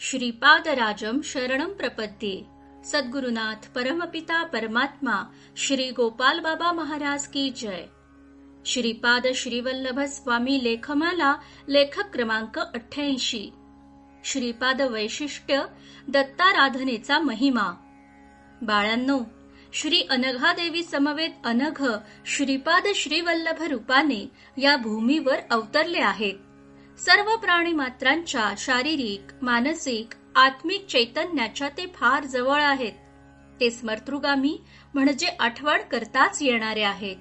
श्रीपादराजं शरणं प्रपद्ये। सद्गुरुनाथ परमपिता परमात्मा श्री गोपाल बाबा महाराज की जय। श्रीपाद श्रीवल्लभ स्वामी लेखमाला लेखक क्रमांक 88। श्रीपाद वैशिष्ट्य दत्ताराधनेचा महिमा। बाळांनो, श्री अनघादेवी समवेत अनघ श्रीपाद श्रीवल्लभ रूपाने या भूमीवर अवतरले आहेत। सर्व प्राणीमात्रांच्या शारीरिक, मानसिक, आत्मिक चैतन्याच्या ते फार जवळ आहेत। ते स्मर्तृगामी म्हणजे आठवण करताच येणारे आहेत।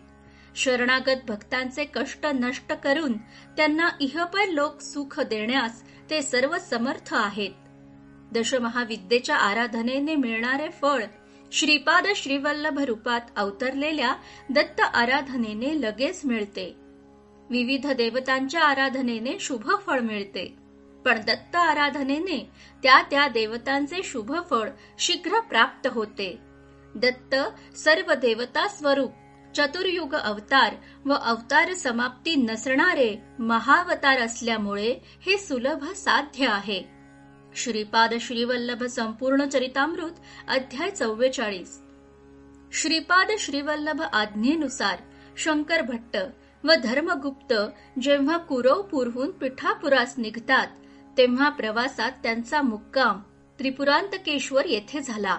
शरणागत भक्तांचे कष्ट नष्ट करून त्यांना इहपर लोक सुख देण्यास ते सर्व समर्थ आहेत। दशमहाविद्येच्या आराधनेने मिळणारे फळ श्रीपाद श्रीवल्लभ रूपात अवतरलेल्या दत्त आराधनेने लगेच मिळते। विविध देवतांच्या आराधनेने शुभ फळ मिळते, पण दत्त आराधनेने त्या त्या देवतांचे शुभ फळ शीघ्र प्राप्त होते। दत्त सर्व देवता स्वरूप, चतुर्युग अवतार व अवतार समाप्ती नसणारे महावतार असल्यामुळे हे सुलभ साध्य आहे। श्रीपाद श्रीवल्लभ संपूर्ण चरितामृत अध्याय 44। श्रीपाद श्रीवल्लभ आज्ञेनुसार शंकर भट्ट व धर्मगुप्त जेव्हा कुरवपूरहून पिठापुरास निघतात तेव्हा प्रवासात त्यांचा मुक्काम त्रिपुरांतकेश्वर येथे झाला।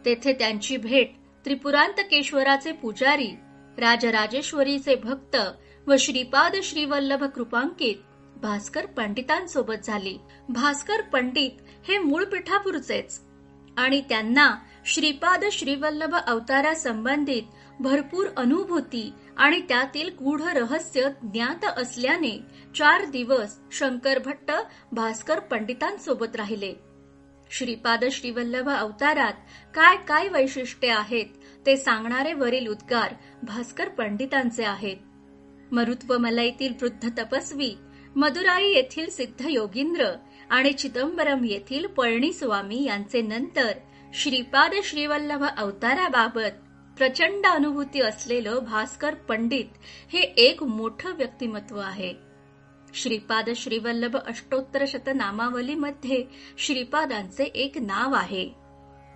तेथे त्यांची भेट त्रिपुरांतकेश्वराचे पुजारी, राजराजेश्वरीचे भक्त व श्रीपाद श्रीवल्लभ कृपांकित भास्कर पंडितांसोबत झाली। भास्कर पंडित हे मूळ पिठापूरचेच आणि त्यांना श्रीपाद श्रीवल्लभ अवतारासंबंधित भरपूर अनुभूती आणि त्यातील गूढ रहस्य ज्ञात असल्याने 4 दिवस शंकर भट्ट भास्कर पंडितांसोबत राहिले। श्रीपाद श्रीवल्लभ अवतारात काय काय वैशिष्ट्ये आहेत ते सांगणारे वरील उद्गार भास्कर पंडितांचे आहेत। मरुत्वमलईतील वृद्ध तपस्वी, मदुराई येथील सिद्ध योगींद्र आणि चिदंबरम येथील पळणीस्वामी यांचे नंतर श्रीपाद श्रीवल्लभ अवताराबाबत प्रचंड अनुभूती असलेलं भास्कर पंडित हे एक मोठं व्यक्तिमत्व आहे। श्रीपाद श्रीवल्लभ अष्टोत्तर शतनामावलीमध्ये श्रीपादांचे एक नाव आहे,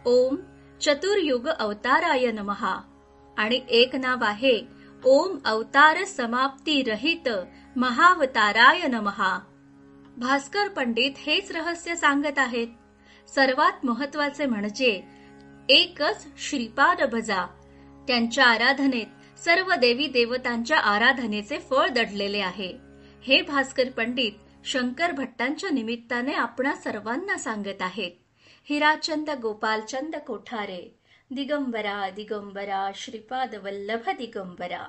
ओम चतुर्युग अवताराय नमः, आणि एक नाव आहे ओम अवतार समाप्ती रहित महावताराय नमः। भास्कर पंडित हेच रहस्य सांगत आहेत। सर्वात महत्वाचे म्हणजे एकच श्रीपाद भजा। त्यांच्या आराधनेत सर्व देवी देवतांच्या आराधनेचे फळ दडलेले आहे। हे भास्कर पंडित शंकर भट्टांच्या निमित्ताने आपणा सर्वांना सांगत आहेत। हिराचंद गोपालचंद कोठारे, दिगंबरा दिगंबरा श्रीपाद वल्लभ दिगंबरा।